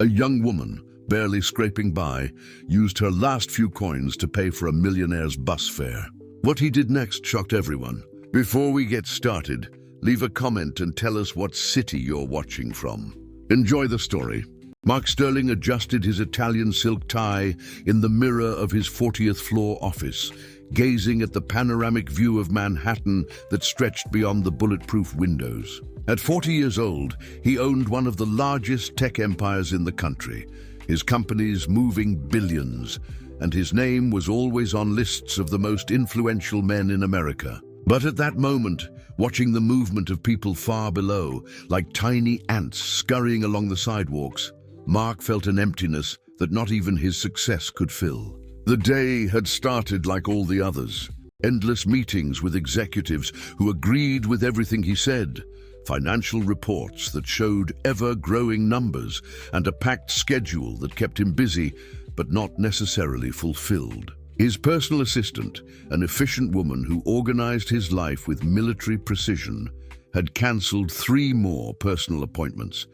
A young woman, barely scraping by, used her last few coins to pay for a millionaire's bus fare. What he did next shocked everyone. Before we get started, leave a comment and tell us what city you're watching from. Enjoy the story. Mark Sterling adjusted his Italian silk tie in the mirror of his 40th floor office, gazing at the panoramic view of Manhattan that stretched beyond the bulletproof windows. At 40 years old, he owned one of the largest tech empires in the country, his companies moving billions, and his name was always on lists of the most influential men in America. But at that moment, watching the movement of people far below, like tiny ants scurrying along the sidewalks, Mark felt an emptiness that not even his success could fill. The day had started like all the others. Endless meetings with executives who agreed with everything he said, financial reports that showed ever-growing numbers, and a packed schedule that kept him busy but not necessarily fulfilled. His personal assistant, an efficient woman who organized his life with military precision, had cancelled 3 more personal appointments.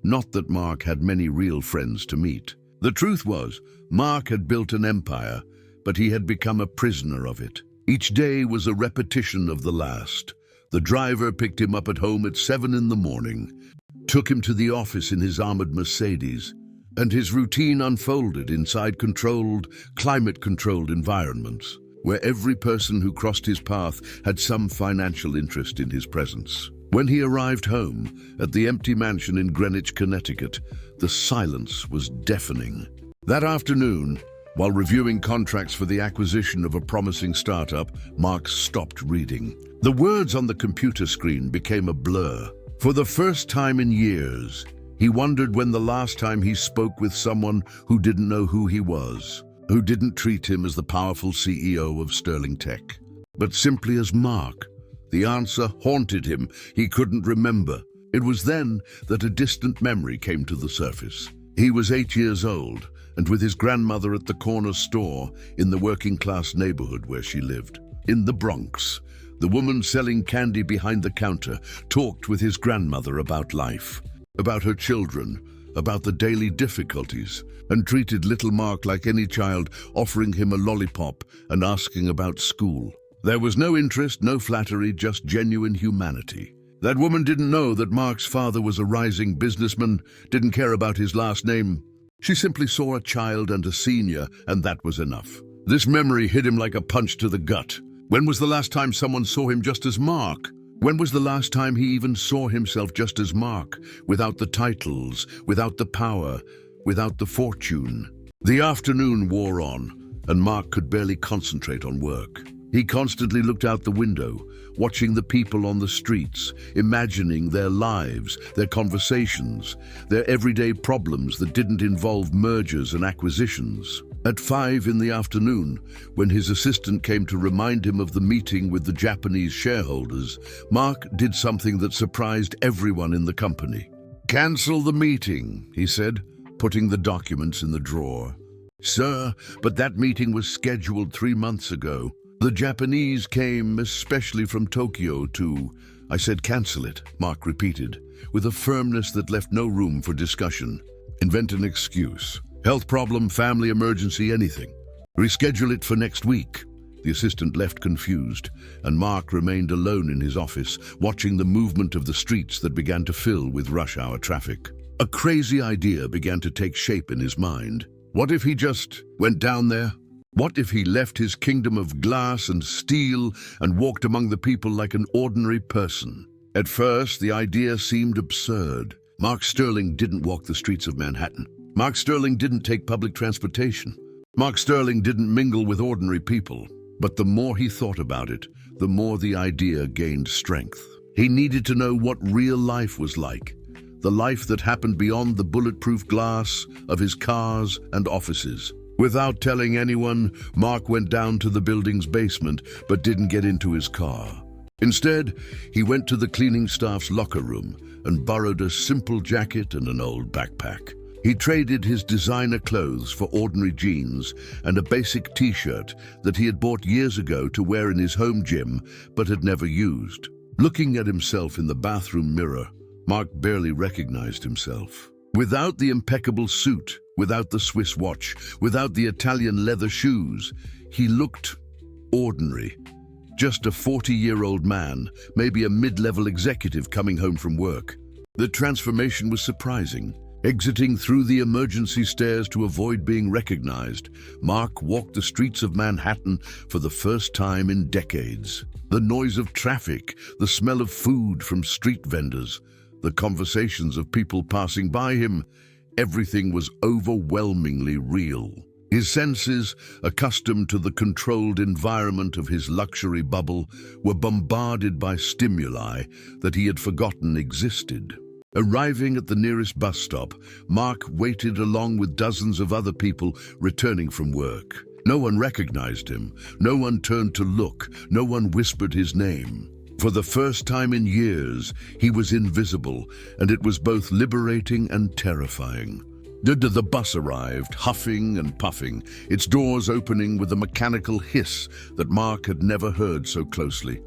Not that Mark had many real friends to meet. The truth was, Mark had built an empire, but he had become a prisoner of it. Each day was a repetition of the last. The driver picked him up at home at 7 in the morning, took him to the office in his armored Mercedes, and his routine unfolded inside climate-controlled environments, where every person who crossed his path had some financial interest in his presence. When he arrived home, at the empty mansion in Greenwich, Connecticut, the silence was deafening. That afternoon, while reviewing contracts for the acquisition of a promising startup, Mark stopped reading. The words on the computer screen became a blur. For the first time in years, he wondered when the last time he spoke with someone who didn't know who he was, who didn't treat him as the powerful CEO of Sterling Tech, but simply as Mark. The answer haunted him. He couldn't remember. It was then that a distant memory came to the surface. He was 8 years old, and with his grandmother at the corner store in the working-class neighborhood where she lived. In the Bronx, the woman selling candy behind the counter talked with his grandmother about life, about her children, about the daily difficulties, and treated little Mark like any child, offering him a lollipop and asking about school. There was no interest, no flattery, just genuine humanity. That woman didn't know that Mark's father was a rising businessman, didn't care about his last name. She simply saw a child and a senior, and that was enough. This memory hit him like a punch to the gut. When was the last time someone saw him just as Mark? When was the last time he even saw himself just as Mark, without the titles, without the power, without the fortune? The afternoon wore on, and Mark could barely concentrate on work. He constantly looked out the window, watching the people on the streets, imagining their lives, their conversations, their everyday problems that didn't involve mergers and acquisitions. At 5 in the afternoon, when his assistant came to remind him of the meeting with the Japanese shareholders, Mark did something that surprised everyone in the company. "Cancel the meeting," he said, putting the documents in the drawer. "Sir, but that meeting was scheduled 3 months ago. The Japanese came especially from Tokyo to—" "I said cancel it," Mark repeated, with a firmness that left no room for discussion. "Invent an excuse. Health problem, family emergency, anything. Reschedule it for next week." The assistant left confused, and Mark remained alone in his office, watching the movement of the streets that began to fill with rush-hour traffic. A crazy idea began to take shape in his mind. What if he just went down there? What if he left his kingdom of glass and steel and walked among the people like an ordinary person? At first, the idea seemed absurd. Mark Sterling didn't walk the streets of Manhattan. Mark Sterling didn't take public transportation. Mark Sterling didn't mingle with ordinary people. But the more he thought about it, the more the idea gained strength. He needed to know what real life was like, the life that happened beyond the bulletproof glass of his cars and offices. Without telling anyone, Mark went down to the building's basement but didn't get into his car. Instead, he went to the cleaning staff's locker room and borrowed a simple jacket and an old backpack. He traded his designer clothes for ordinary jeans and a basic t-shirt that he had bought years ago to wear in his home gym but had never used. Looking at himself in the bathroom mirror, Mark barely recognized himself. Without the impeccable suit, without the Swiss watch, without the Italian leather shoes, he looked ordinary. Just a 40-year-old man, maybe a mid-level executive coming home from work. The transformation was surprising. Exiting through the emergency stairs to avoid being recognized, Mark walked the streets of Manhattan for the first time in decades. The noise of traffic, the smell of food from street vendors, the conversations of people passing by him, everything was overwhelmingly real. His senses, accustomed to the controlled environment of his luxury bubble, were bombarded by stimuli that he had forgotten existed. Arriving at the nearest bus stop, Mark waited along with dozens of other people returning from work. No one recognized him, no one turned to look, no one whispered his name. For the first time in years, he was invisible, and it was both liberating and terrifying. The bus arrived, huffing and puffing, its doors opening with a mechanical hiss that Mark had never heard so closely.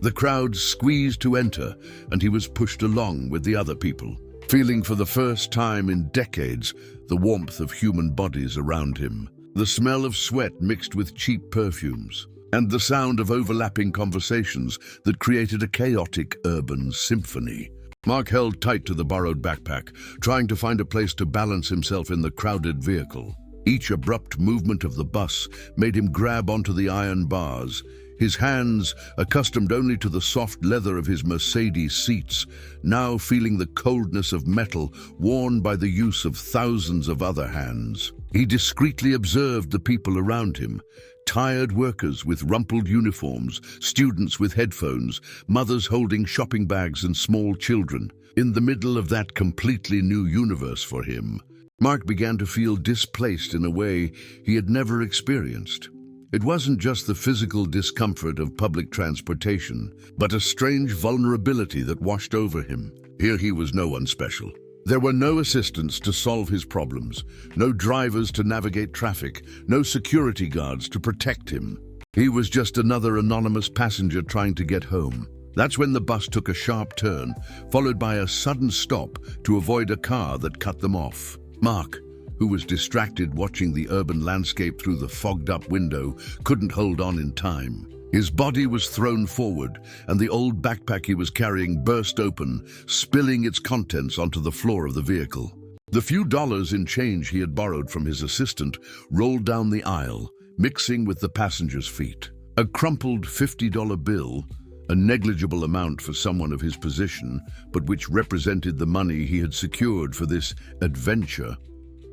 The crowd squeezed to enter, and he was pushed along with the other people, feeling for the first time in decades the warmth of human bodies around him, the smell of sweat mixed with cheap perfumes, and the sound of overlapping conversations that created a chaotic urban symphony. Mark held tight to the borrowed backpack, trying to find a place to balance himself in the crowded vehicle. Each abrupt movement of the bus made him grab onto the iron bars. His hands, accustomed only to the soft leather of his Mercedes seats, now feeling the coldness of metal worn by the use of thousands of other hands. He discreetly observed the people around him, tired workers with rumpled uniforms, students with headphones, mothers holding shopping bags and small children. In the middle of that completely new universe for him, Mark began to feel displaced in a way he had never experienced. It wasn't just the physical discomfort of public transportation, but a strange vulnerability that washed over him. Here he was no one special. There were no assistants to solve his problems, no drivers to navigate traffic, no security guards to protect him. He was just another anonymous passenger trying to get home. That's when the bus took a sharp turn, followed by a sudden stop to avoid a car that cut them off. Mark, who was distracted watching the urban landscape through the fogged-up window, couldn't hold on in time. His body was thrown forward, and the old backpack he was carrying burst open, spilling its contents onto the floor of the vehicle. The few dollars in change he had borrowed from his assistant rolled down the aisle, mixing with the passenger's feet. A crumpled $50 bill, a negligible amount for someone of his position, but which represented the money he had secured for this adventure,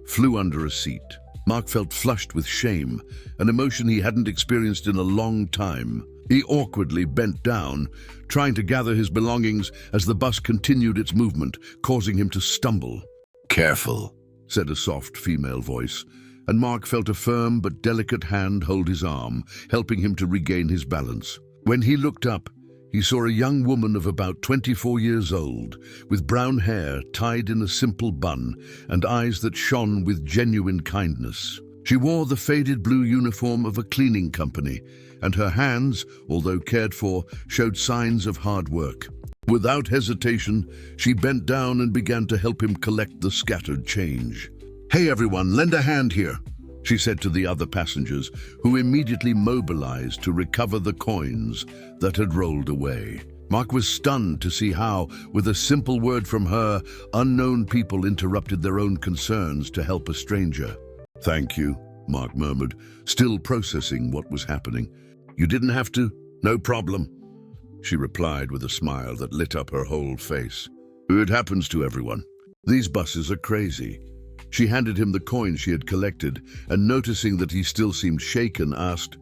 flew under a seat. Mark felt flushed with shame, an emotion he hadn't experienced in a long time. He awkwardly bent down, trying to gather his belongings as the bus continued its movement, causing him to stumble. "Careful," said a soft female voice, and Mark felt a firm but delicate hand hold his arm, helping him to regain his balance. When he looked up, he saw a young woman of about 24 years old, with brown hair tied in a simple bun and eyes that shone with genuine kindness. She wore the faded blue uniform of a cleaning company, and her hands, although cared for, showed signs of hard work. Without hesitation, she bent down and began to help him collect the scattered change. "Hey everyone, lend a hand here," she said to the other passengers, who immediately mobilized to recover the coins that had rolled away. Mark was stunned to see how, with a simple word from her, unknown people interrupted their own concerns to help a stranger. "Thank you," Mark murmured, still processing what was happening. "You didn't have to. No problem," she replied with a smile that lit up her whole face. "It happens to everyone. These buses are crazy." She handed him the coin she had collected, and noticing that he still seemed shaken, asked,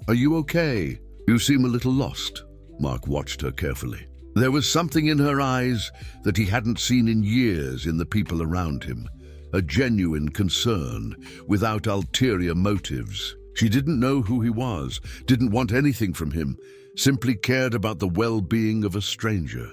"Are you okay? You seem a little lost." Mark watched her carefully. There was something in her eyes that he hadn't seen in years in the people around him, a genuine concern, without ulterior motives. She didn't know who he was, didn't want anything from him, simply cared about the well-being of a stranger.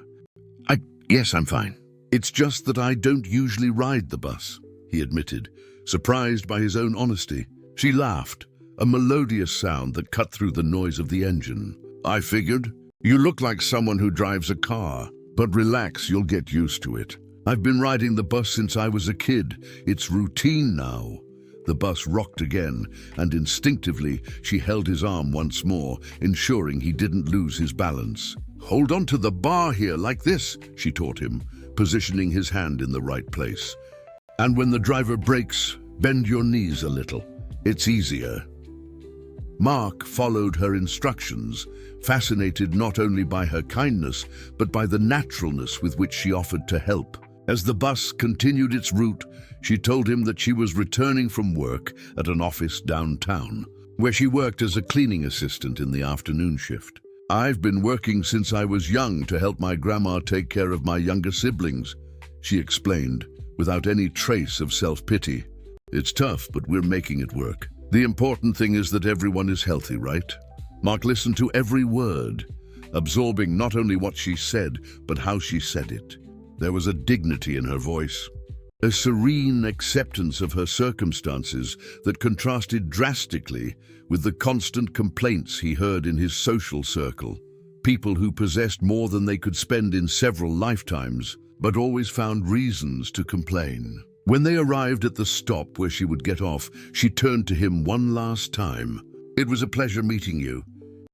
Yes, I'm fine. It's just that I don't usually ride the bus," he admitted, surprised by his own honesty. She laughed, a melodious sound that cut through the noise of the engine. "I figured. You look like someone who drives a car, but relax, you'll get used to it. I've been riding the bus since I was a kid. It's routine now." The bus rocked again, and instinctively she held his arm once more, ensuring he didn't lose his balance. "Hold on to the bar here like this," she taught him, positioning his hand in the right place. "And when the driver brakes, bend your knees a little. It's easier." Mark followed her instructions, fascinated not only by her kindness, but by the naturalness with which she offered to help. As the bus continued its route, she told him that she was returning from work at an office downtown, where she worked as a cleaning assistant in the afternoon shift. "I've been working since I was young to help my grandma take care of my younger siblings," she explained, without any trace of self-pity. "It's tough, but we're making it work. The important thing is that everyone is healthy, right?" Mark listened to every word, absorbing not only what she said, but how she said it. There was a dignity in her voice, a serene acceptance of her circumstances that contrasted drastically with the constant complaints he heard in his social circle. People who possessed more than they could spend in several lifetimes, but always found reasons to complain. When they arrived at the stop where she would get off, she turned to him one last time. "It was a pleasure meeting you.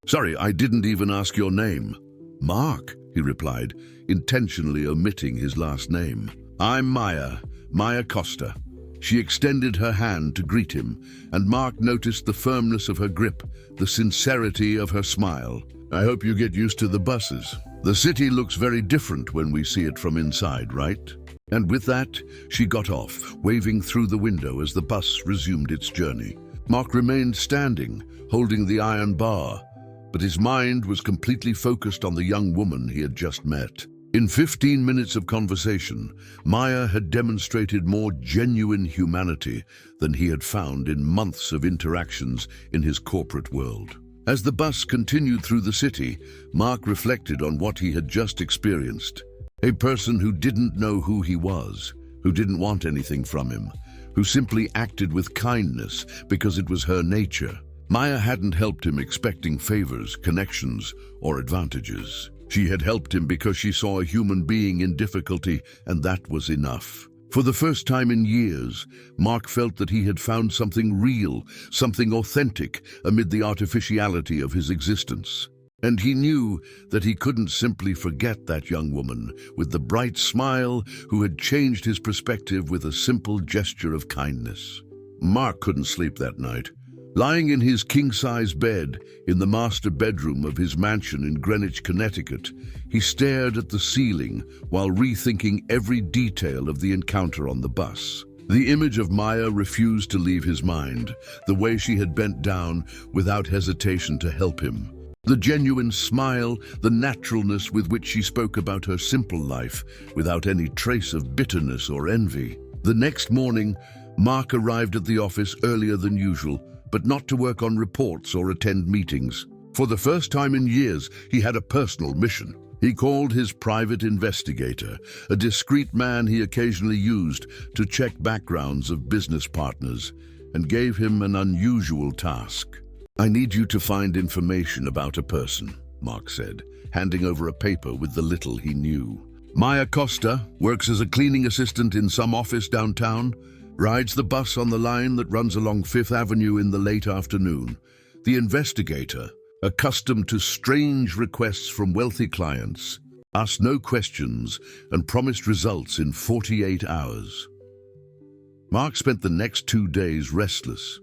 Sorry, I didn't even ask your name." "Mark," he replied, intentionally omitting his last name. "I'm Maya Costa." She extended her hand to greet him, and Mark noticed the firmness of her grip, the sincerity of her smile. "I hope you get used to the buses. The city looks very different when we see it from inside, right?" And with that, she got off, waving through the window as the bus resumed its journey. Mark remained standing, holding the iron bar, but his mind was completely focused on the young woman he had just met. In 15 minutes of conversation, Maya had demonstrated more genuine humanity than he had found in months of interactions in his corporate world. As the bus continued through the city, Mark reflected on what he had just experienced. A person who didn't know who he was, who didn't want anything from him, who simply acted with kindness because it was her nature. Maya hadn't helped him expecting favors, connections, or advantages. She had helped him because she saw a human being in difficulty, and that was enough. For the first time in years, Mark felt that he had found something real, something authentic, amid the artificiality of his existence. And he knew that he couldn't simply forget that young woman with the bright smile who had changed his perspective with a simple gesture of kindness. Mark couldn't sleep that night. Lying in his king-size bed in the master bedroom of his mansion in Greenwich, Connecticut, he stared at the ceiling while rethinking every detail of the encounter on the bus. The image of Maya refused to leave his mind, the way she had bent down without hesitation to help him. The genuine smile, the naturalness with which she spoke about her simple life, without any trace of bitterness or envy. The next morning, Mark arrived at the office earlier than usual, but not to work on reports or attend meetings. For the first time in years, he had a personal mission. He called his private investigator, a discreet man he occasionally used to check backgrounds of business partners, and gave him an unusual task. "I need you to find information about a person," Mark said, handing over a paper with the little he knew. "Maya Costa works as a cleaning assistant in some office downtown, rides the bus on the line that runs along Fifth Avenue in the late afternoon. The investigator, accustomed to strange requests from wealthy clients, asked no questions and promised results in 48 hours. Mark spent the next 2 days restless,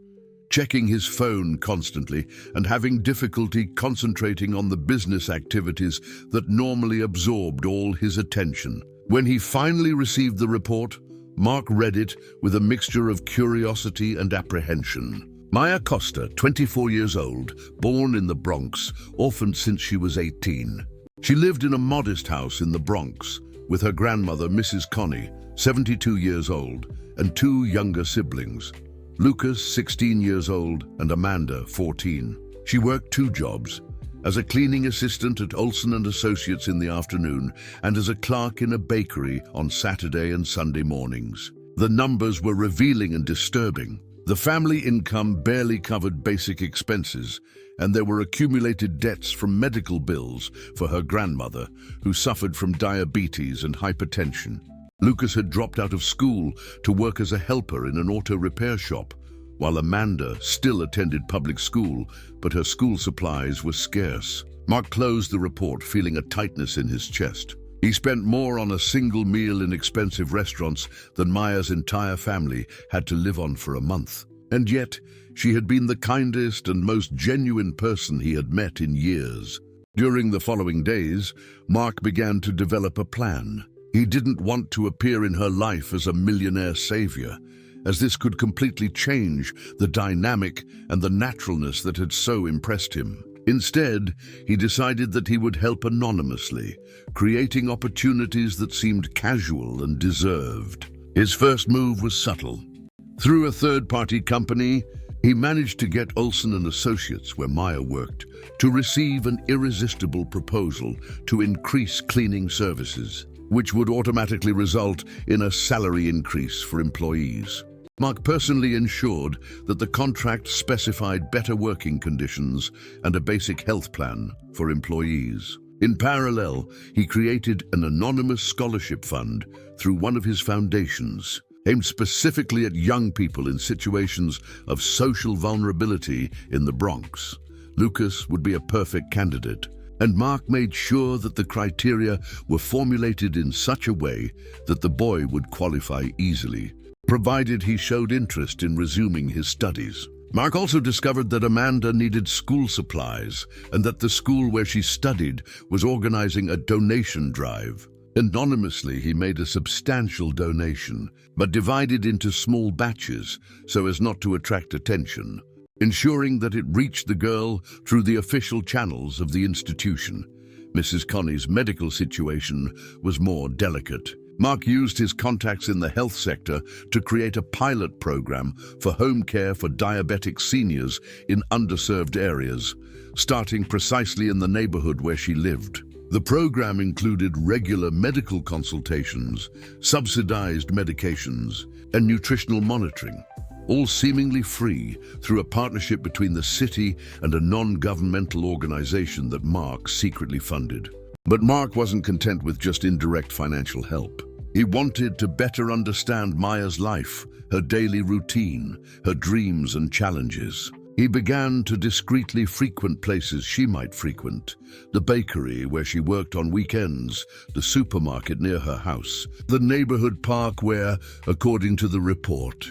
checking his phone constantly and having difficulty concentrating on the business activities that normally absorbed all his attention. When he finally received the report, Mark read it with a mixture of curiosity and apprehension. Maya Costa, 24 years old, born in the Bronx, orphaned since she was 18. She lived in a modest house in the Bronx with her grandmother, Mrs. Connie, 72 years old, and 2 younger siblings, Lucas, 16 years old, and Amanda, 14. She worked 2 jobs, as a cleaning assistant at Olson & Associates in the afternoon and as a clerk in a bakery on Saturday and Sunday mornings. The numbers were revealing and disturbing. The family income barely covered basic expenses, and there were accumulated debts from medical bills for her grandmother, who suffered from diabetes and hypertension. Lucas had dropped out of school to work as a helper in an auto repair shop, while Amanda still attended public school, but her school supplies were scarce. Mark closed the report, feeling a tightness in his chest. He spent more on a single meal in expensive restaurants than Maya's entire family had to live on for a month. And yet, she had been the kindest and most genuine person he had met in years. During the following days, Mark began to develop a plan. He didn't want to appear in her life as a millionaire savior, as this could completely change the dynamic and the naturalness that had so impressed him. Instead, he decided that he would help anonymously, creating opportunities that seemed casual and deserved. His first move was subtle. Through a third-party company, he managed to get Olsen and Associates, where Maya worked, to receive an irresistible proposal to increase cleaning services, which would automatically result in a salary increase for employees. Mark personally ensured that the contract specified better working conditions and a basic health plan for employees. In parallel, he created an anonymous scholarship fund through one of his foundations, aimed specifically at young people in situations of social vulnerability in the Bronx. Lucas would be a perfect candidate, and Mark made sure that the criteria were formulated in such a way that the boy would qualify easily, provided he showed interest in resuming his studies. Mark also discovered that Amanda needed school supplies and that the school where she studied was organizing a donation drive. Anonymously, he made a substantial donation, but divided into small batches so as not to attract attention, ensuring that it reached the girl through the official channels of the institution. Mrs. Connie's medical situation was more delicate. Mark used his contacts in the health sector to create a pilot program for home care for diabetic seniors in underserved areas, starting precisely in the neighborhood where she lived. The program included regular medical consultations, subsidized medications, and nutritional monitoring, all seemingly free through a partnership between the city and a non-governmental organization that Mark secretly funded. But Mark wasn't content with just indirect financial help. He wanted to better understand Maya's life, her daily routine, her dreams and challenges. He began to discreetly frequent places she might frequent: the bakery where she worked on weekends, the supermarket near her house, the neighborhood park where, according to the report,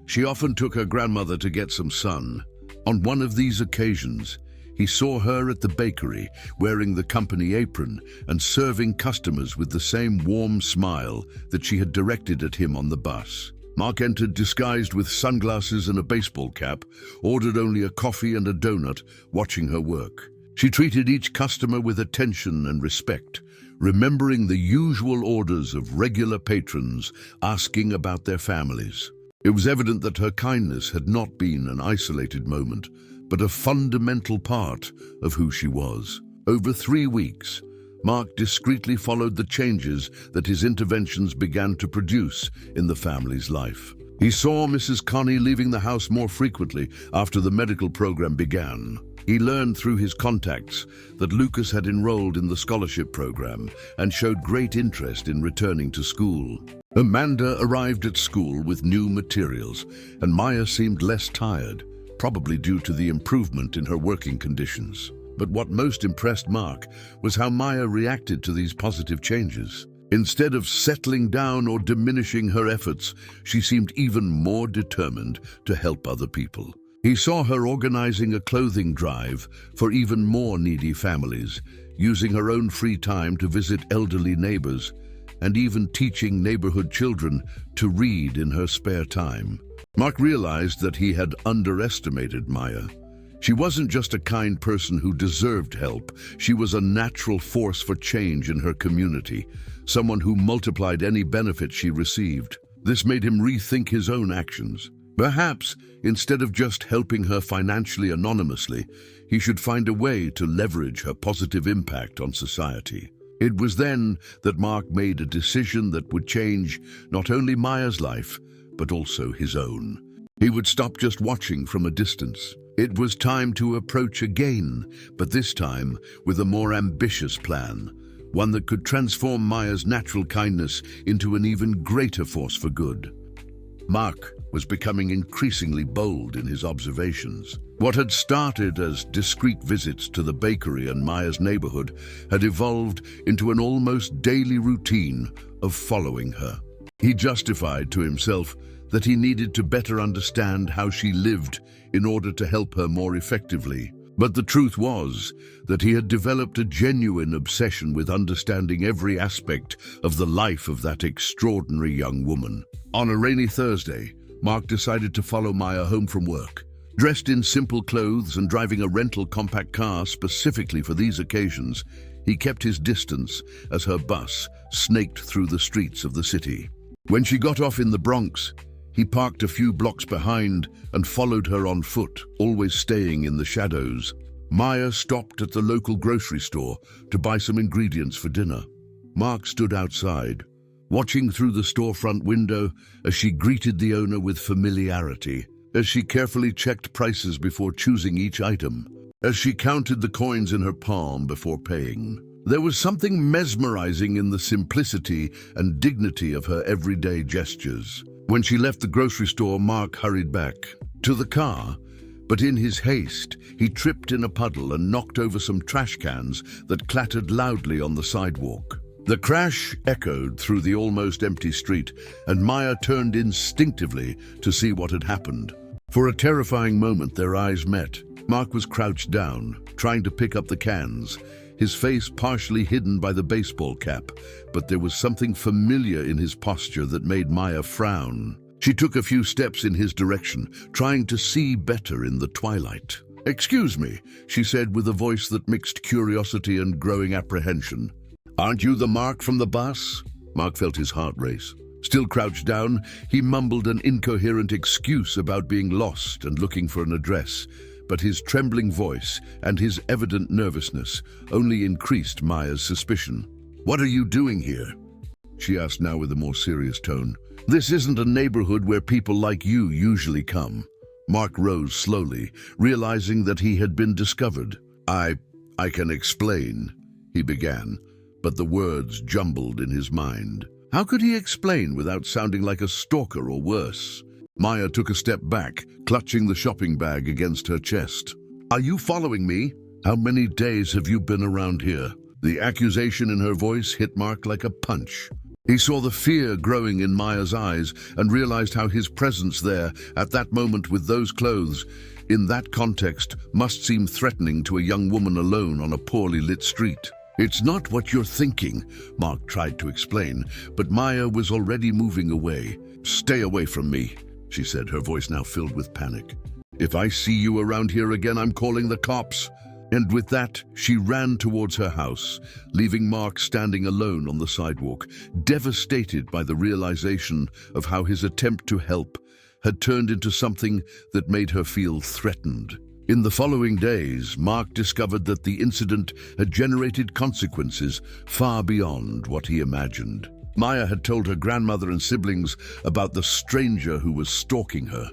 she often took her grandmother to get some sun. On one of these occasions, he saw her at the bakery, wearing the company apron and serving customers with the same warm smile that she had directed at him on the bus. Mark entered disguised with sunglasses and a baseball cap, ordered only a coffee and a donut, watching her work. She treated each customer with attention and respect, remembering the usual orders of regular patrons, asking about their families. It was evident that her kindness had not been an isolated moment, but a fundamental part of who she was. Over 3 weeks, Mark discreetly followed the changes that his interventions began to produce in the family's life. He saw Mrs. Connie leaving the house more frequently after the medical program began. He learned through his contacts that Lucas had enrolled in the scholarship program and showed great interest in returning to school. Amanda arrived at school with new materials, and Maya seemed less tired, probably due to the improvement in her working conditions. But what most impressed Mark was how Maya reacted to these positive changes. Instead of settling down or diminishing her efforts, she seemed even more determined to help other people. He saw her organizing a clothing drive for even more needy families, using her own free time to visit elderly neighbors, and even teaching neighborhood children to read in her spare time. Mark realized that he had underestimated Maya. She wasn't just a kind person who deserved help. She was a natural force for change in her community, someone who multiplied any benefit she received. This made him rethink his own actions. Perhaps, instead of just helping her financially anonymously, he should find a way to leverage her positive impact on society. It was then that Mark made a decision that would change not only Maya's life, but also his own. He would stop just watching from a distance. It was time to approach again, but this time with a more ambitious plan, one that could transform Maya's natural kindness into an even greater force for good. Mark was becoming increasingly bold in his observations. What had started as discreet visits to the bakery in Maya's neighborhood had evolved into an almost daily routine of following her. He justified to himself that he needed to better understand how she lived in order to help her more effectively. But the truth was that he had developed a genuine obsession with understanding every aspect of the life of that extraordinary young woman. On a rainy Thursday, Mark decided to follow Maya home from work. Dressed in simple clothes and driving a rental compact car specifically for these occasions, he kept his distance as her bus snaked through the streets of the city. When she got off in the Bronx, he parked a few blocks behind and followed her on foot, always staying in the shadows. Maya stopped at the local grocery store to buy some ingredients for dinner. Mark stood outside, watching through the storefront window as she greeted the owner with familiarity, as she carefully checked prices before choosing each item, as she counted the coins in her palm before paying. There was something mesmerizing in the simplicity and dignity of her everyday gestures. When she left the grocery store, Mark hurried back to the car, but in his haste, he tripped in a puddle and knocked over some trash cans that clattered loudly on the sidewalk. The crash echoed through the almost empty street, and Maya turned instinctively to see what had happened. For a terrifying moment, their eyes met. Mark was crouched down, trying to pick up the cans, his face partially hidden by the baseball cap, but there was something familiar in his posture that made Maya frown. She took a few steps in his direction, trying to see better in the twilight. "Excuse me," she said with a voice that mixed curiosity and growing apprehension. "Aren't you the Mark from the bus?" Mark felt his heart race. Still crouched down, he mumbled an incoherent excuse about being lost and looking for an address, but his trembling voice and his evident nervousness only increased Maya's suspicion. "What are you doing here?" she asked now with a more serious tone. "This isn't a neighborhood where people like you usually come." Mark rose slowly, realizing that he had been discovered. I can explain," he began, but the words jumbled in his mind. How could he explain without sounding like a stalker or worse? Maya took a step back, clutching the shopping bag against her chest. "Are you following me? How many days have you been around here?" The accusation in her voice hit Mark like a punch. He saw the fear growing in Maya's eyes and realized how his presence there, at that moment with those clothes, in that context, must seem threatening to a young woman alone on a poorly lit street. "It's not what you're thinking," Mark tried to explain, but Maya was already moving away. "Stay away from me," she said, her voice now filled with panic. "If I see you around here again, I'm calling the cops." And with that, she ran towards her house, leaving Mark standing alone on the sidewalk, devastated by the realization of how his attempt to help had turned into something that made her feel threatened. In the following days, Mark discovered that the incident had generated consequences far beyond what he imagined. Maya had told her grandmother and siblings about the stranger who was stalking her,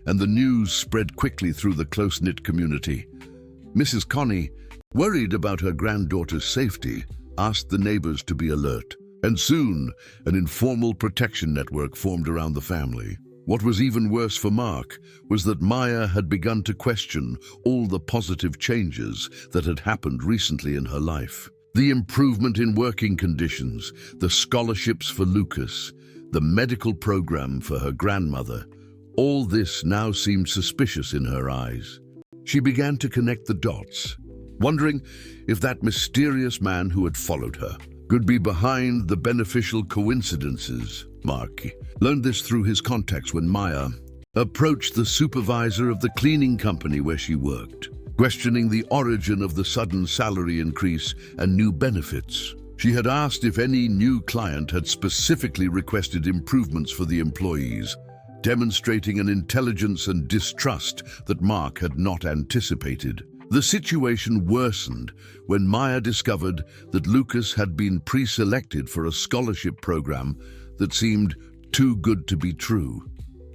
and the news spread quickly through the close-knit community. Mrs. Connie, worried about her granddaughter's safety, asked the neighbors to be alert, and soon an informal protection network formed around the family. What was even worse for Mark was that Maya had begun to question all the positive changes that had happened recently in her life. The improvement in working conditions, the scholarships for Lucas, the medical program for her grandmother, all this now seemed suspicious in her eyes. She began to connect the dots, wondering if that mysterious man who had followed her could be behind the beneficial coincidences. Mark learned this through his contacts when Maya approached the supervisor of the cleaning company where she worked, questioning the origin of the sudden salary increase and new benefits. She had asked if any new client had specifically requested improvements for the employees, demonstrating an intelligence and distrust that Mark had not anticipated. The situation worsened when Maya discovered that Lucas had been pre-selected for a scholarship program that seemed too good to be true.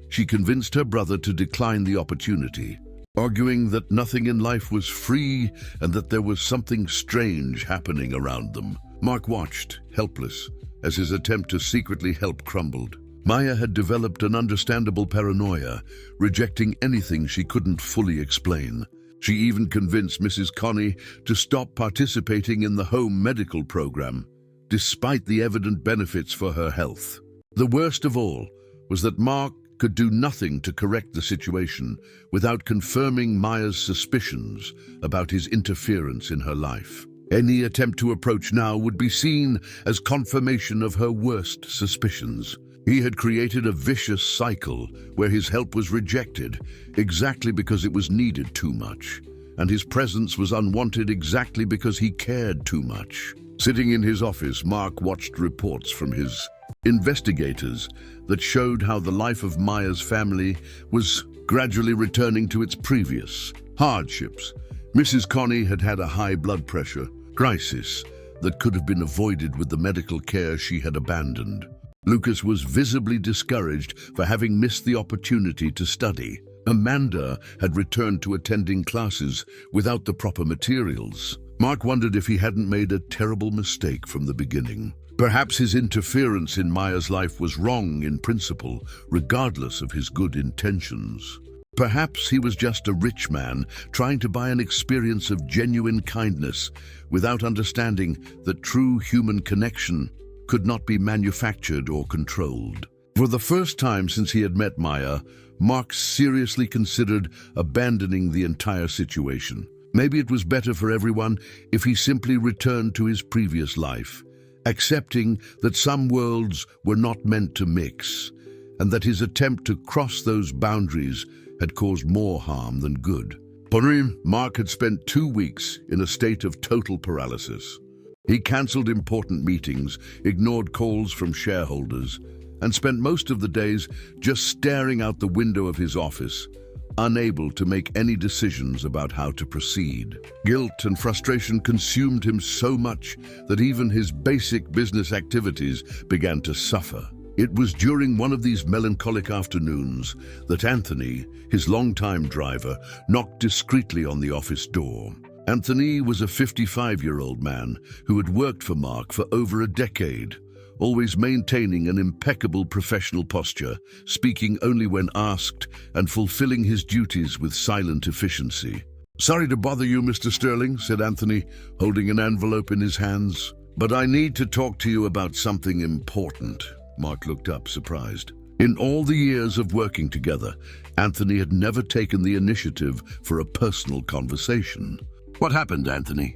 She convinced her brother to decline the opportunity, arguing that nothing in life was free and that there was something strange happening around them. Mark watched, helpless, as his attempt to secretly help crumbled. Maya had developed an understandable paranoia, rejecting anything she couldn't fully explain. She even convinced Mrs. Connie to stop participating in the home medical program, despite the evident benefits for her health. The worst of all was that Mark could do nothing to correct the situation without confirming Maya's suspicions about his interference in her life. Any attempt to approach now would be seen as confirmation of her worst suspicions. He had created a vicious cycle where his help was rejected exactly because it was needed too much, and his presence was unwanted exactly because he cared too much. Sitting in his office, Mark watched reports from his investigators that showed how the life of Maya's family was gradually returning to its previous hardships. Mrs. Connie had had a high blood pressure crisis that could have been avoided with the medical care she had abandoned. Lucas was visibly discouraged for having missed the opportunity to study. Amanda had returned to attending classes without the proper materials. Mark wondered if he hadn't made a terrible mistake from the beginning. Perhaps his interference in Maya's life was wrong in principle, regardless of his good intentions. Perhaps he was just a rich man trying to buy an experience of genuine kindness without understanding that true human connection could not be manufactured or controlled. For the first time since he had met Maya, Mark seriously considered abandoning the entire situation. Maybe it was better for everyone if he simply returned to his previous life, accepting that some worlds were not meant to mix, and that his attempt to cross those boundaries had caused more harm than good. Mark had spent 2 weeks in a state of total paralysis. He cancelled important meetings, ignored calls from shareholders, and spent most of the days just staring out the window of his office, unable to make any decisions about how to proceed. Guilt and frustration consumed him so much that even his basic business activities began to suffer. It was during one of these melancholic afternoons that Anthony, his longtime driver, knocked discreetly on the office door. Anthony was a 55-year-old man who had worked for Mark for over a decade, always maintaining an impeccable professional posture, speaking only when asked, and fulfilling his duties with silent efficiency. "Sorry to bother you, Mr. Sterling," said Anthony, holding an envelope in his hands, "but I need to talk to you about something important." Mark looked up, surprised. In all the years of working together, Anthony had never taken the initiative for a personal conversation. "What happened, Anthony?"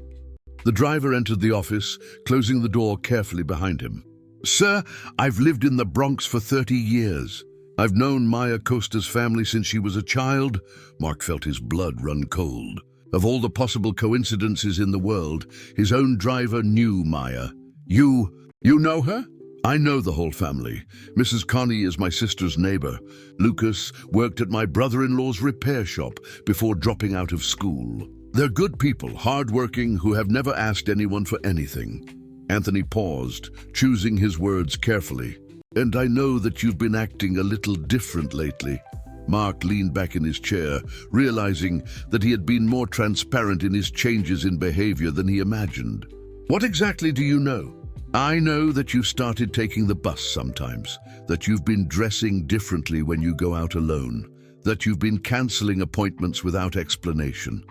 The driver entered the office, closing the door carefully behind him. "Sir, I've lived in the Bronx for 30 years. I've known Maya Costa's family since she was a child." Mark felt his blood run cold. Of all the possible coincidences in the world, his own driver knew Maya. You know her?" "I know the whole family. Mrs. Connie is my sister's neighbor. Lucas worked at my brother-in-law's repair shop before dropping out of school. They're good people, hard-working, who have never asked anyone for anything." Anthony paused, choosing his words carefully. "And I know that you've been acting a little different lately." Mark leaned back in his chair, realizing that he had been more transparent in his changes in behavior than he imagined. "What exactly do you know?" "I know that you started taking the bus sometimes, that you've been dressing differently when you go out alone, that you've been canceling appointments without explanation."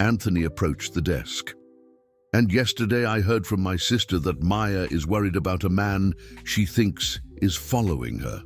Anthony approached the desk. "And yesterday I heard from my sister that Maya is worried about a man she thinks is following her."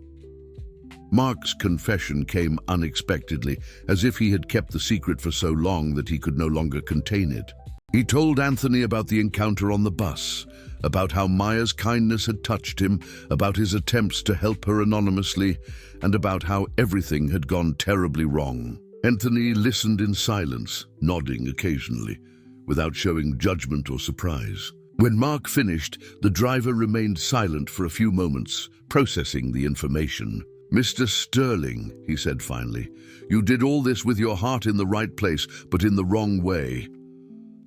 Mark's confession came unexpectedly, as if he had kept the secret for so long that he could no longer contain it. He told Anthony about the encounter on the bus, about how Maya's kindness had touched him, about his attempts to help her anonymously, and about how everything had gone terribly wrong. Anthony listened in silence, nodding occasionally, without showing judgment or surprise. When Mark finished, the driver remained silent for a few moments, processing the information. "Mr. Sterling," he said finally, "you did all this with your heart in the right place, but in the wrong way."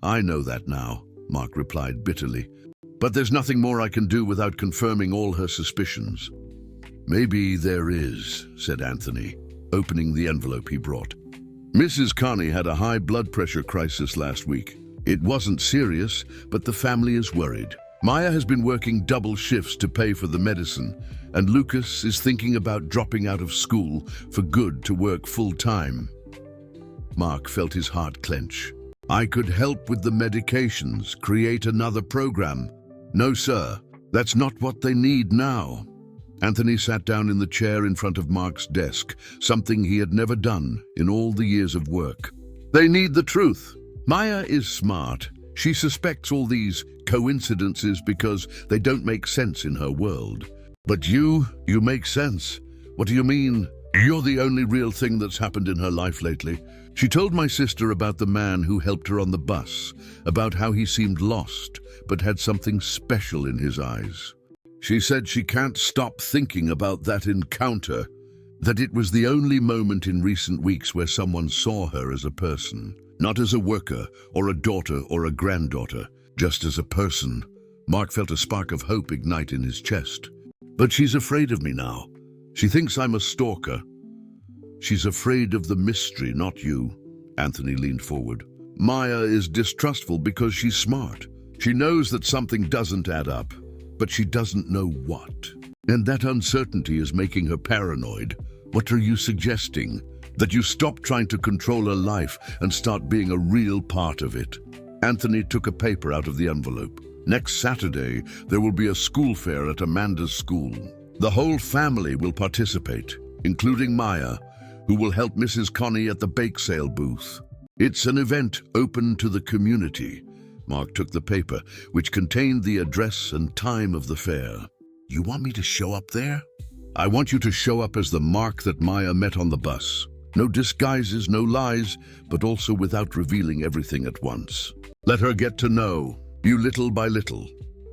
"I know that now," Mark replied bitterly. "But there's nothing more I can do without confirming all her suspicions." "Maybe there is," said Anthony, opening the envelope he brought. "Mrs. Connie had a high blood pressure crisis last week. It wasn't serious, but the family is worried. Maya has been working double shifts to pay for the medicine, and Lucas is thinking about dropping out of school for good to work full-time. Mark felt his heart clench. I could help with the medications, create another program. No, sir, that's not what they need now. Anthony sat down in the chair in front of Mark's desk, something he had never done in all the years of work. They need the truth. Maya is smart. She suspects all these coincidences because they don't make sense in her world. But you make sense. What do you mean? You're the only real thing that's happened in her life lately. She told my sister about the man who helped her on the bus, about how he seemed lost, but had something special in his eyes. She said she can't stop thinking about that encounter, that it was the only moment in recent weeks where someone saw her as a person, not as a worker or a daughter or a granddaughter, just as a person. Mark felt a spark of hope ignite in his chest. But she's afraid of me now. She thinks I'm a stalker. She's afraid of the mystery, not you. Anthony leaned forward. Maya is distrustful because she's smart. She knows that something doesn't add up, but she doesn't know what. And that uncertainty is making her paranoid. What are you suggesting? That you stop trying to control her life and start being a real part of it. Anthony took a paper out of the envelope. Next Saturday, there will be a school fair at Amanda's school. The whole family will participate, including Maya, who will help Mrs. Connie at the bake sale booth. It's an event open to the community. Mark took the paper, which contained the address and time of the fair. You want me to show up there? I want you to show up as the Mark that Maya met on the bus. No disguises, no lies, but also without revealing everything at once. Let her get to know you little by little,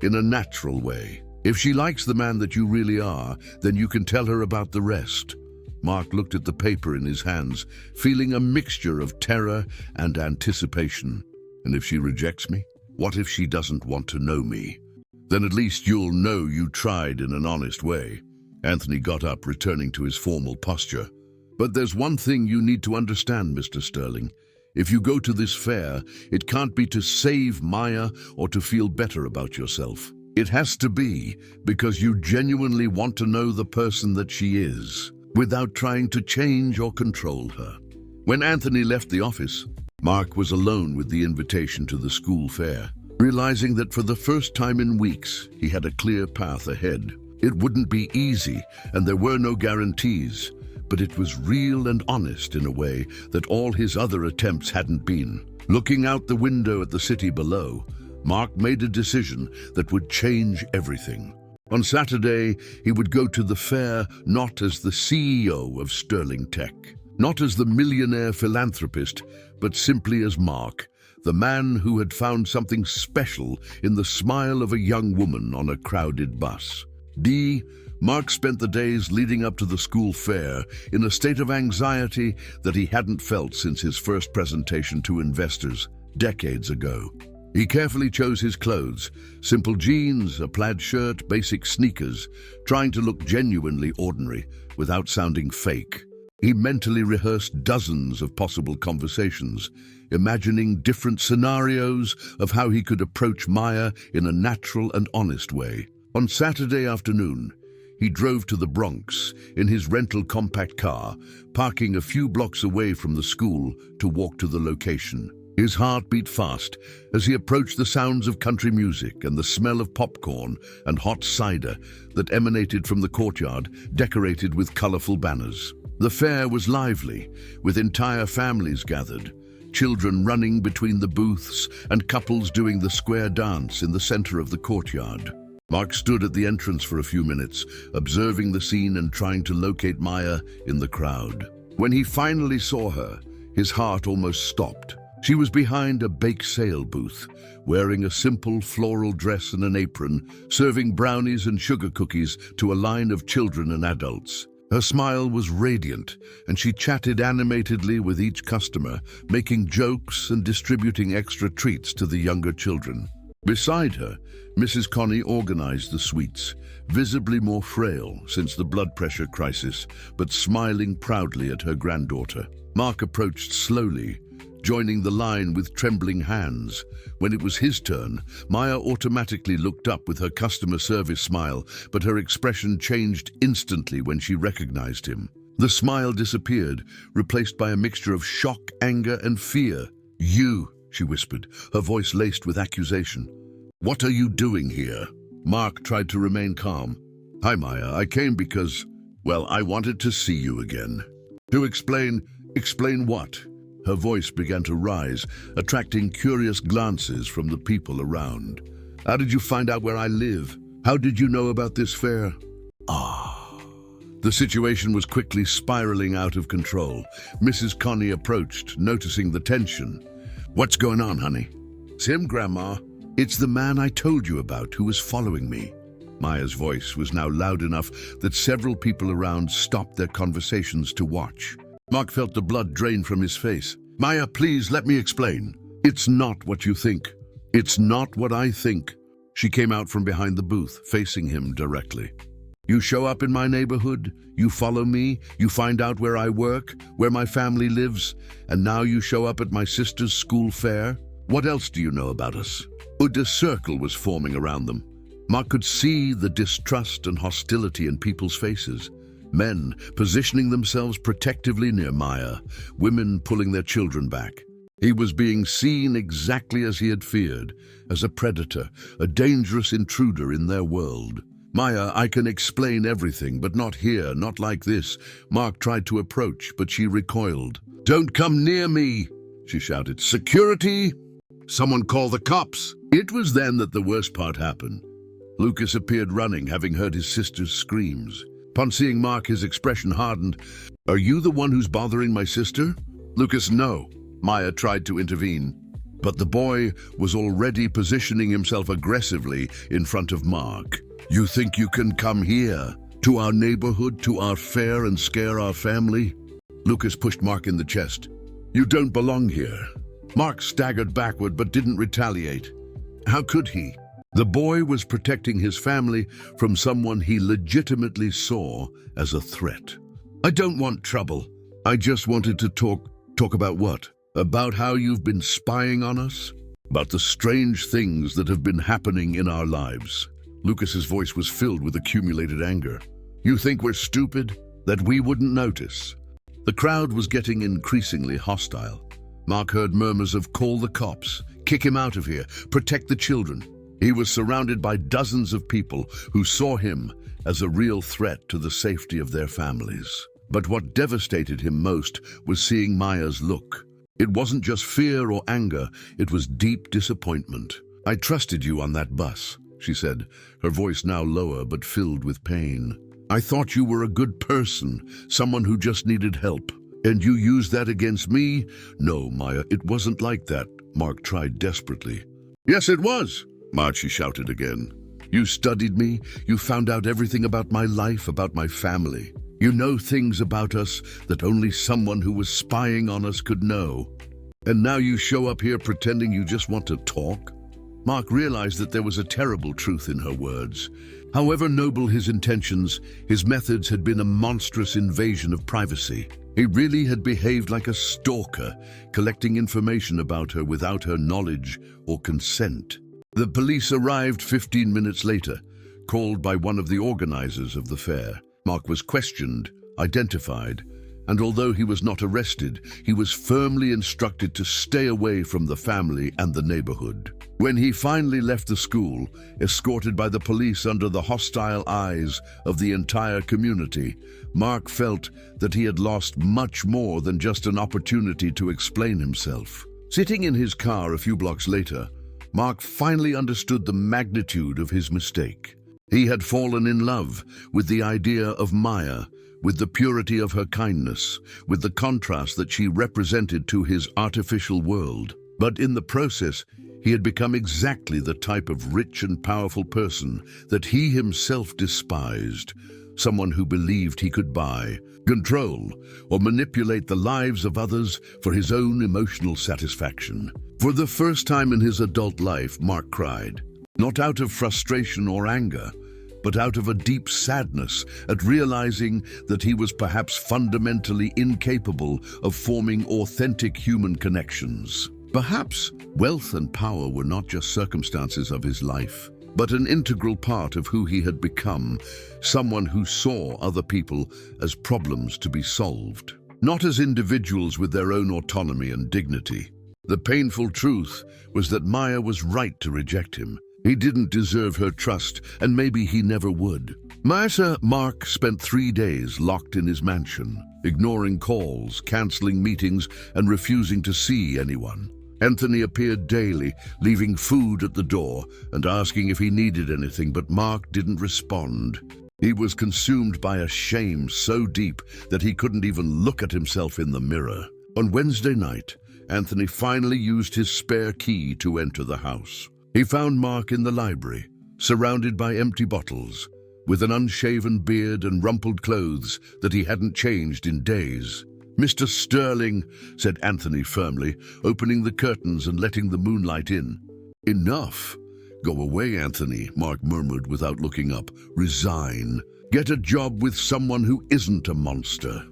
in a natural way. If she likes the man that you really are, then you can tell her about the rest. Mark looked at the paper in his hands, feeling a mixture of terror and anticipation. And if she rejects me? What if she doesn't want to know me? Then at least you'll know you tried in an honest way. Anthony got up, returning to his formal posture. But there's one thing you need to understand, Mr. Sterling. If you go to this fair, it can't be to save Maya or to feel better about yourself. It has to be because you genuinely want to know the person that she is, without trying to change or control her. When Anthony left the office, Mark was alone with the invitation to the school fair, realizing that for the first time in weeks, he had a clear path ahead. It wouldn't be easy, and there were no guarantees, but it was real and honest in a way that all his other attempts hadn't been. Looking out the window at the city below, Mark made a decision that would change everything. On Saturday, he would go to the fair not as the CEO of Sterling Tech, not as the millionaire philanthropist, but simply as Mark, the man who had found something special in the smile of a young woman on a crowded bus. Mark spent the days leading up to the school fair in a state of anxiety that he hadn't felt since his first presentation to investors decades ago. He carefully chose his clothes, simple jeans, a plaid shirt, basic sneakers, trying to look genuinely ordinary without sounding fake. He mentally rehearsed dozens of possible conversations, imagining different scenarios of how he could approach Maya in a natural and honest way. On Saturday afternoon, he drove to the Bronx in his rental compact car, parking a few blocks away from the school to walk to the location. His heart beat fast as he approached the sounds of country music and the smell of popcorn and hot cider that emanated from the courtyard, decorated with colorful banners. The fair was lively, with entire families gathered, children running between the booths and couples doing the square dance in the center of the courtyard. Mark stood at the entrance for a few minutes, observing the scene and trying to locate Maya in the crowd. When he finally saw her, his heart almost stopped. She was behind a bake sale booth, wearing a simple floral dress and an apron, serving brownies and sugar cookies to a line of children and adults. Her smile was radiant, and she chatted animatedly with each customer, making jokes and distributing extra treats to the younger children. Beside her, Mrs. Connie organized the sweets, visibly more frail since the blood pressure crisis, but smiling proudly at her granddaughter. Mark approached slowly, joining the line with trembling hands. When it was his turn, Maya automatically looked up with her customer service smile, but her expression changed instantly when she recognized him. The smile disappeared, replaced by a mixture of shock, anger, and fear. "You," she whispered, her voice laced with accusation. "What are you doing here?" Mark tried to remain calm. "Hi, Maya. I came because, well, I wanted to see you again." "To explain what?" Her voice began to rise, attracting curious glances from the people around. "How did you find out where I live? How did you know about this fair?" The situation was quickly spiraling out of control. Mrs. Connie approached, noticing the tension. "What's going on, honey?" "It's him, Grandma. It's the man I told you about who was following me." Maya's voice was now loud enough that several people around stopped their conversations to watch. Mark felt the blood drain from his face. "Maya, please let me explain. It's not what you think. It's not what I think." She came out from behind the booth, facing him directly. "You show up in my neighborhood, you follow me, you find out where I work, where my family lives, and now you show up at my sister's school fair? What else do you know about us?" A circle was forming around them. Mark could see the distrust and hostility in people's faces. Men positioning themselves protectively near Maya, women pulling their children back. He was being seen exactly as he had feared, as a predator, a dangerous intruder in their world. "Maya, I can explain everything, but not here, not like this." Mark tried to approach, but she recoiled. "Don't come near me," she shouted. "Security! Someone call the cops!" It was then that the worst part happened. Lucas appeared running, having heard his sister's screams. Upon seeing Mark, his expression hardened. "Are you the one who's bothering my sister?" "Lucas, no." Maya tried to intervene, but the boy was already positioning himself aggressively in front of Mark. "You think you can come here, to our neighborhood, to our fair, and scare our family?" Lucas pushed Mark in the chest. "You don't belong here." Mark staggered backward but didn't retaliate. How could he? The boy was protecting his family from someone he legitimately saw as a threat. "I don't want trouble. I just wanted to talk." "Talk about what? About how you've been spying on us? About the strange things that have been happening in our lives." Lucas's voice was filled with accumulated anger. "You think we're stupid? That we wouldn't notice?" The crowd was getting increasingly hostile. Mark heard murmurs of "call the cops, kick him out of here, protect the children." He was surrounded by dozens of people who saw him as a real threat to the safety of their families. But what devastated him most was seeing Maya's look. It wasn't just fear or anger, it was deep disappointment. "I trusted you on that bus," she said, her voice now lower but filled with pain. "I thought you were a good person, someone who just needed help. And you used that against me?" "No, Maya, it wasn't like that," Mark tried desperately. "Yes, it was," Marchie shouted again. "You studied me, you found out everything about my life, about my family. You know things about us that only someone who was spying on us could know. And now you show up here pretending you just want to talk?" Mark realized that there was a terrible truth in her words. However noble his intentions, his methods had been a monstrous invasion of privacy. He really had behaved like a stalker, collecting information about her without her knowledge or consent. The police arrived 15 minutes later, called by one of the organizers of the fair. Mark was questioned, identified, and although he was not arrested, he was firmly instructed to stay away from the family and the neighborhood. When he finally left the school, escorted by the police under the hostile eyes of the entire community, Mark felt that he had lost much more than just an opportunity to explain himself. Sitting in his car a few blocks later, Mark finally understood the magnitude of his mistake. He had fallen in love with the idea of Maya, with the purity of her kindness, with the contrast that she represented to his artificial world. But in the process, he had become exactly the type of rich and powerful person that he himself despised, someone who believed he could buy, control, or manipulate the lives of others for his own emotional satisfaction. For the first time in his adult life, Mark cried, not out of frustration or anger, but out of a deep sadness at realizing that he was perhaps fundamentally incapable of forming authentic human connections. Perhaps wealth and power were not just circumstances of his life, but an integral part of who he had become, someone who saw other people as problems to be solved, not as individuals with their own autonomy and dignity. The painful truth was that Maya was right to reject him. He didn't deserve her trust, and maybe he never would. Mark spent 3 days locked in his mansion, ignoring calls, canceling meetings, and refusing to see anyone. Anthony appeared daily, leaving food at the door and asking if he needed anything, but Mark didn't respond. He was consumed by a shame so deep that he couldn't even look at himself in the mirror. On Wednesday night, Anthony finally used his spare key to enter the house. He found Mark in the library, surrounded by empty bottles, with an unshaven beard and rumpled clothes that he hadn't changed in days. "Mr. Sterling," said Anthony firmly, opening the curtains and letting the moonlight in. "Enough. Go away, Anthony," Mark murmured without looking up. "Resign. Get a job with someone who isn't a monster."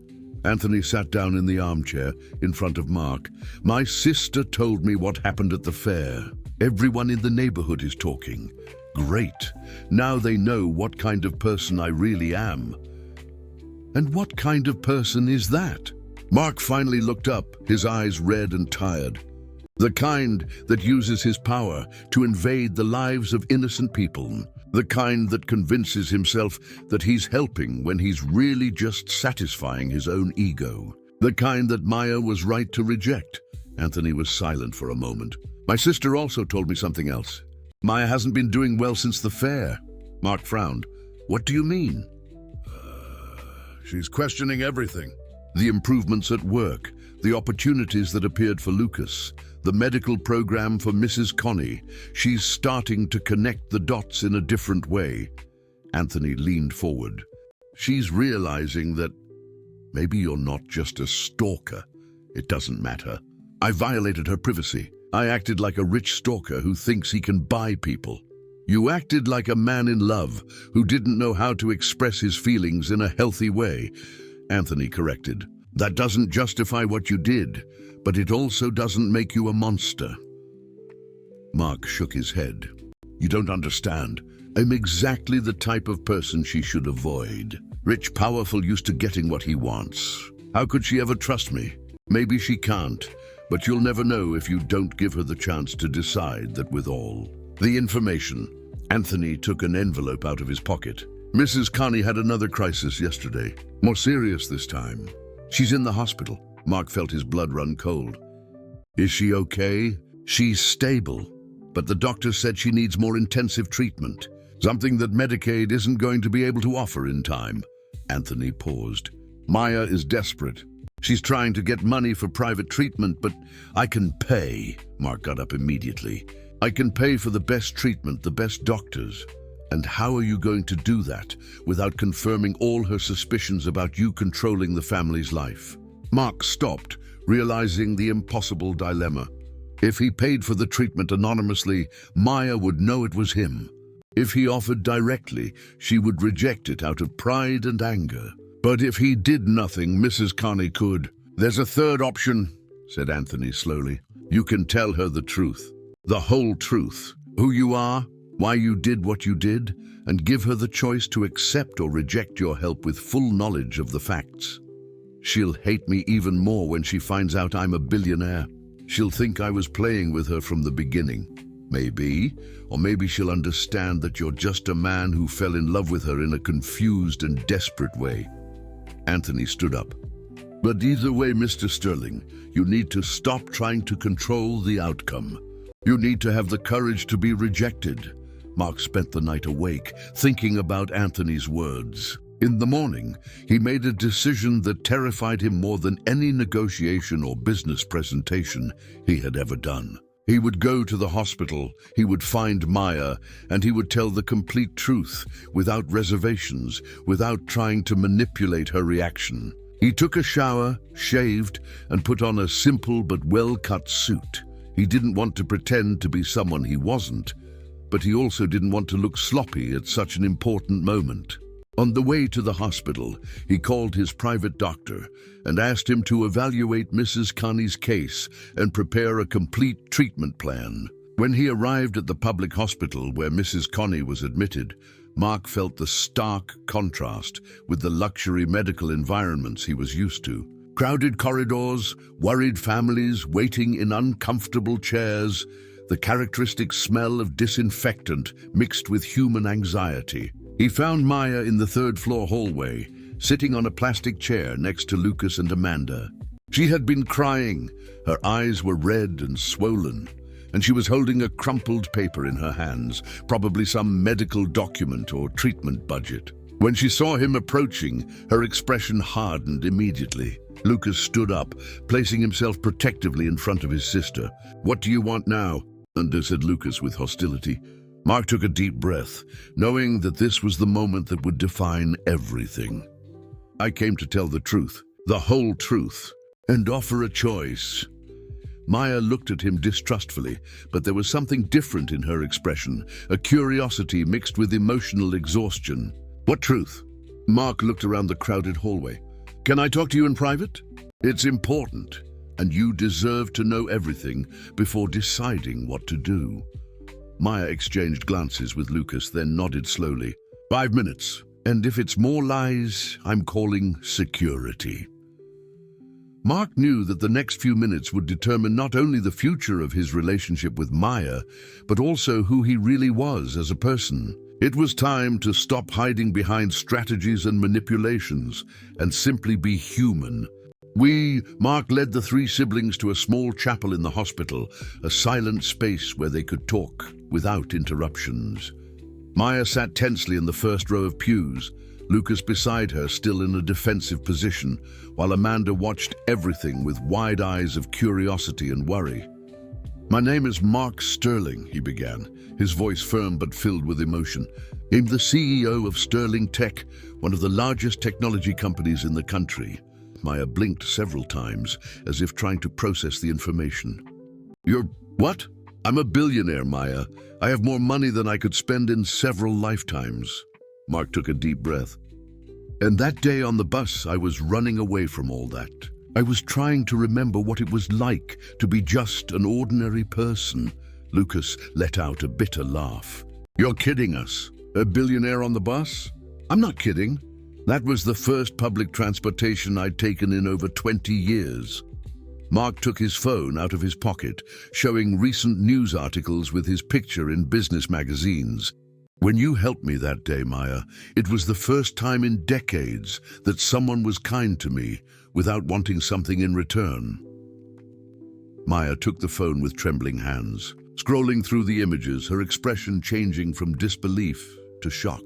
Anthony sat down in the armchair in front of Mark. "My sister told me what happened at the fair. Everyone in the neighborhood is talking. Great. Now they know what kind of person I really am." "And what kind of person is that?" Mark finally looked up, his eyes red and tired. "The kind that uses his power to invade the lives of innocent people. The kind that convinces himself that he's helping when he's really just satisfying his own ego. The kind that Maya was right to reject." Anthony was silent for a moment. "My sister also told me something else. Maya hasn't been doing well since the fair." Mark frowned. "What do you mean?" She's questioning everything. The improvements at work, the opportunities that appeared for Lucas, the medical program for Mrs. Connie. She's starting to connect the dots in a different way. Anthony leaned forward. "She's realizing that maybe you're not just a stalker. It doesn't matter. I violated her privacy. I acted like a rich stalker who thinks he can buy people. You acted like a man in love who didn't know how to express his feelings in a healthy way," Anthony corrected. "That doesn't justify what you did, but it also doesn't make you a monster." Mark shook his head. "You don't understand. I'm exactly the type of person she should avoid. Rich, powerful, used to getting what he wants. How could she ever trust me? Maybe she can't, but you'll never know if you don't give her the chance to decide that with all the information." Anthony took an envelope out of his pocket. "Mrs. Connie had another crisis yesterday. More serious this time. She's in the hospital." Mark felt his blood run cold. "Is she okay?" "She's stable, but the doctor said she needs more intensive treatment, something that Medicaid isn't going to be able to offer in time." Anthony paused. "Maya is desperate. She's trying to get money for private treatment, but I can pay." Mark got up immediately. "I can pay for the best treatment, the best doctors. And how are you going to do that without confirming all her suspicions about you controlling the family's life?" Mark stopped, realizing the impossible dilemma. If he paid for the treatment anonymously, Maya would know it was him. If he offered directly, she would reject it out of pride and anger. But if he did nothing, Mrs. Connie could. "There's a third option," said Anthony slowly. "You can tell her the truth. The whole truth. Who you are, why you did what you did, and give her the choice to accept or reject your help with full knowledge of the facts. She'll hate me even more when she finds out I'm a billionaire. She'll think I was playing with her from the beginning. Maybe, or maybe she'll understand that you're just a man who fell in love with her in a confused and desperate way." Anthony stood up. "But either way, Mr. Sterling, you need to stop trying to control the outcome. You need to have the courage to be rejected." Mark spent the night awake, thinking about Anthony's words. In the morning, he made a decision that terrified him more than any negotiation or business presentation he had ever done. He would go to the hospital, he would find Maya, and he would tell the complete truth, without reservations, without trying to manipulate her reaction. He took a shower, shaved, and put on a simple but well-cut suit. He didn't want to pretend to be someone he wasn't. but he also didn't want to look sloppy at such an important moment. On the way to the hospital, he called his private doctor and asked him to evaluate Mrs. Connie's case and prepare a complete treatment plan. When he arrived at the public hospital where Mrs. Connie was admitted, Mark felt the stark contrast with the luxury medical environments he was used to. Crowded corridors, worried families waiting in uncomfortable chairs, the characteristic smell of disinfectant mixed with human anxiety. He found Maya in the third-floor hallway, sitting on a plastic chair next to Lucas and Amanda. She had been crying, her eyes were red and swollen, and she was holding a crumpled paper in her hands, probably some medical document or treatment budget. When she saw him approaching, her expression hardened immediately. Lucas stood up, placing himself protectively in front of his sister. "What do you want now?" said Lucas with hostility. Mark took a deep breath, knowing that this was the moment that would define everything. "I came to tell the truth, the whole truth, and offer a choice." Maya looked at him distrustfully, but there was something different in her expression, a curiosity mixed with emotional exhaustion. "What truth?" Mark looked around the crowded hallway. "Can I talk to you in private? It's important, and you deserve to know everything before deciding what to do." Maya exchanged glances with Lucas, then nodded slowly. 5 minutes, and if it's more lies, I'm calling security." Mark knew that the next few minutes would determine not only the future of his relationship with Maya, but also who he really was as a person. It was time to stop hiding behind strategies and manipulations and simply be human. Mark led the 3 siblings to a small chapel in the hospital, a silent space where they could talk without interruptions. Maya sat tensely in the first row of pews, Lucas beside her still in a defensive position, while Amanda watched everything with wide eyes of curiosity and worry. "My name is Mark Sterling," he began, his voice firm but filled with emotion. "I'm the CEO of Sterling Tech, one of the largest technology companies in the country." Maya blinked several times, as if trying to process the information. "You're what?" "I'm a billionaire, Maya. I have more money than I could spend in several lifetimes." Mark took a deep breath. "And that day on the bus, I was running away from all that. I was trying to remember what it was like to be just an ordinary person." Lucas let out a bitter laugh. "You're kidding us. A billionaire on the bus?" "I'm not kidding. That was the first public transportation I'd taken in over 20 years. Mark took his phone out of his pocket, showing recent news articles with his picture in business magazines. "When you helped me that day, Maya, it was the first time in decades that someone was kind to me without wanting something in return." Maya took the phone with trembling hands, scrolling through the images, her expression changing from disbelief to shock.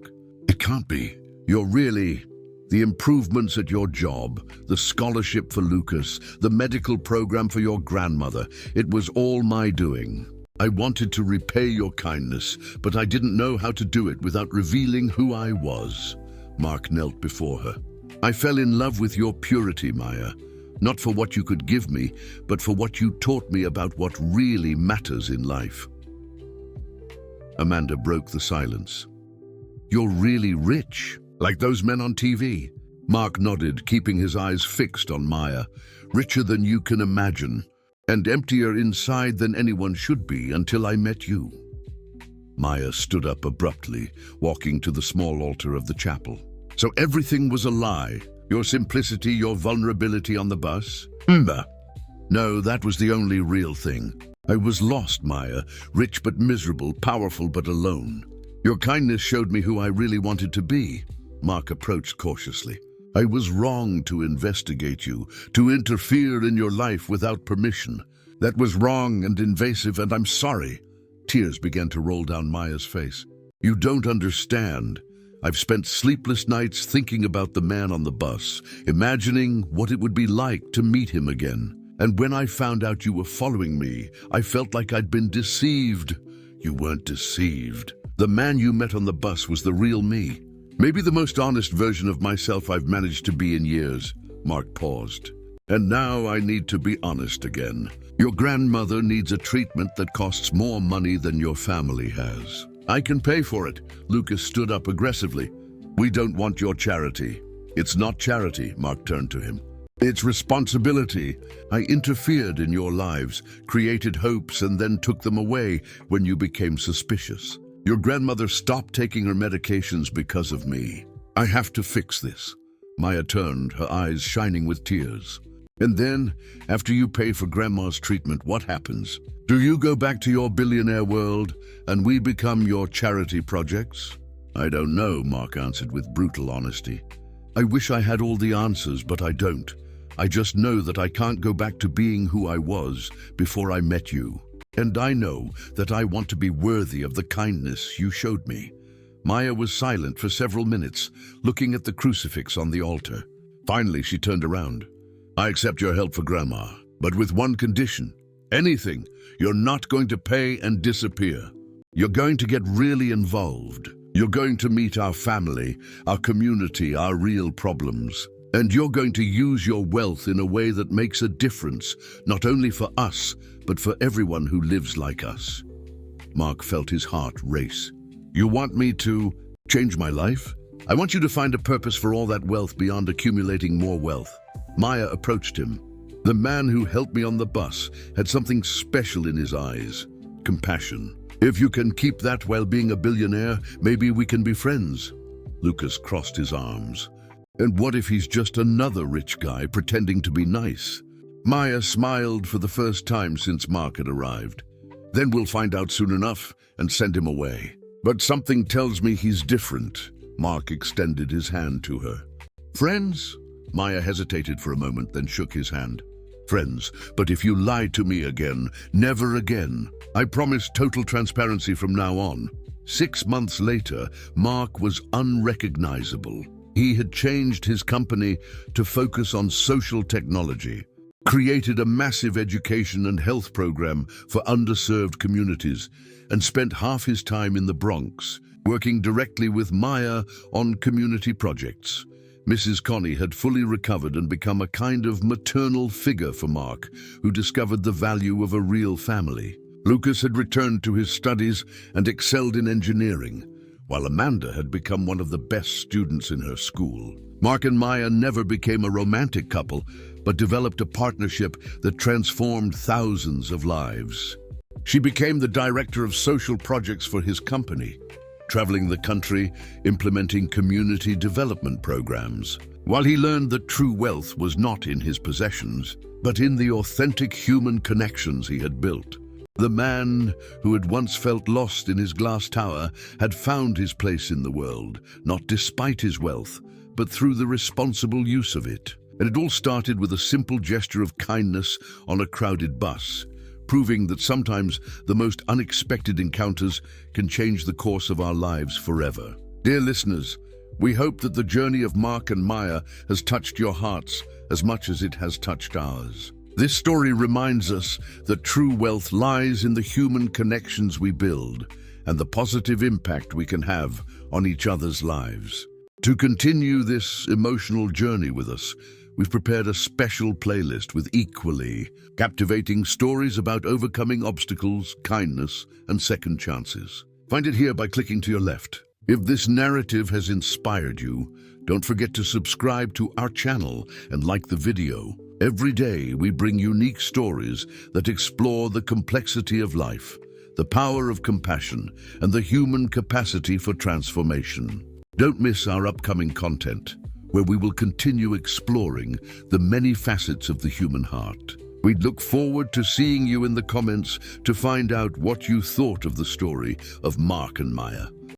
"It can't be. You're really... The improvements at your job, the scholarship for Lucas, the medical program for your grandmother, it was all my doing. I wanted to repay your kindness, but I didn't know how to do it without revealing who I was." Mark knelt before her. "I fell in love with your purity, Maya, not for what you could give me, but for what you taught me about what really matters in life." Amanda broke the silence. "You're really rich, like those men on TV." Mark nodded, keeping his eyes fixed on Maya. "Richer than you can imagine, and emptier inside than anyone should be until I met you." Maya stood up abruptly, walking to the small altar of the chapel. "So everything was a lie? Your simplicity, your vulnerability on the bus?" "No, that was the only real thing. I was lost, Maya, rich but miserable, powerful but alone. Your kindness showed me who I really wanted to be." Mark approached cautiously. "I was wrong to investigate you, to interfere in your life without permission. That was wrong and invasive, and I'm sorry." Tears began to roll down Maya's face. "You don't understand. I've spent sleepless nights thinking about the man on the bus, imagining what it would be like to meet him again. And when I found out you were following me, I felt like I'd been deceived." "You weren't deceived. The man you met on the bus was the real me. Maybe the most honest version of myself I've managed to be in years." Mark paused. "And now I need to be honest again. Your grandmother needs a treatment that costs more money than your family has. I can pay for it. Lucas stood up aggressively. We don't want your charity. It's not charity, Mark turned to him. It's responsibility. I interfered in your lives, created hopes, and then took them away when you became suspicious. Your grandmother stopped taking her medications because of me. I have to fix this. Maya turned, her eyes shining with tears. And then, after you pay for Grandma's treatment, what happens? Do you go back to your billionaire world and we become your charity projects? I don't know, Mark answered with brutal honesty. I wish I had all the answers, but I don't. I just know that I can't go back to being who I was before I met you. And I know that I want to be worthy of the kindness you showed me. Maya was silent for several minutes, looking at the crucifix on the altar. Finally, she turned around. I accept your help for Grandma, but with one condition. Anything. You're not going to pay and disappear. You're going to get really involved. You're going to meet our family, our community, our real problems. And you're going to use your wealth in a way that makes a difference, not only for us, but for everyone who lives like us. Mark felt his heart race. You want me to change my life? I want you to find a purpose for all that wealth beyond accumulating more wealth. Maya approached him. The man who helped me on the bus had something special in his eyes. Compassion. If you can keep that while being a billionaire, maybe we can be friends. Lucas crossed his arms. And what if he's just another rich guy pretending to be nice? Maya smiled for the first time since Mark had arrived. Then we'll find out soon enough and send him away. But something tells me he's different. Mark extended his hand to her. Friends? Maya hesitated for a moment, then shook his hand. Friends, but if you lie to me again, never again. I promise total transparency from now on. 6 months later, Mark was unrecognizable. He had changed his company to focus on social technology, created a massive education and health program for underserved communities, and spent half his time in the Bronx, working directly with Maya on community projects. Mrs. Connie had fully recovered and become a kind of maternal figure for Mark, who discovered the value of a real family. Lucas had returned to his studies and excelled in engineering, while Amanda had become one of the best students in her school. Mark and Maya never became a romantic couple, but developed a partnership that transformed thousands of lives. She became the director of social projects for his company, traveling the country, implementing community development programs. While he learned that true wealth was not in his possessions, but in the authentic human connections he had built. The man who had once felt lost in his glass tower had found his place in the world, not despite his wealth, but through the responsible use of it. And it all started with a simple gesture of kindness on a crowded bus, proving that sometimes the most unexpected encounters can change the course of our lives forever. Dear listeners, we hope that the journey of Mark and Maya has touched your hearts as much as it has touched ours. This story reminds us that true wealth lies in the human connections we build and the positive impact we can have on each other's lives. To continue this emotional journey with us, we've prepared a special playlist with equally captivating stories about overcoming obstacles, kindness, and second chances. Find it here by clicking to your left. If this narrative has inspired you, don't forget to subscribe to our channel and like the video. Every day we bring unique stories that explore the complexity of life, the power of compassion, and the human capacity for transformation. Don't miss our upcoming content, where we will continue exploring the many facets of the human heart. We'd look forward to seeing you in the comments to find out what you thought of the story of Mark and Maya.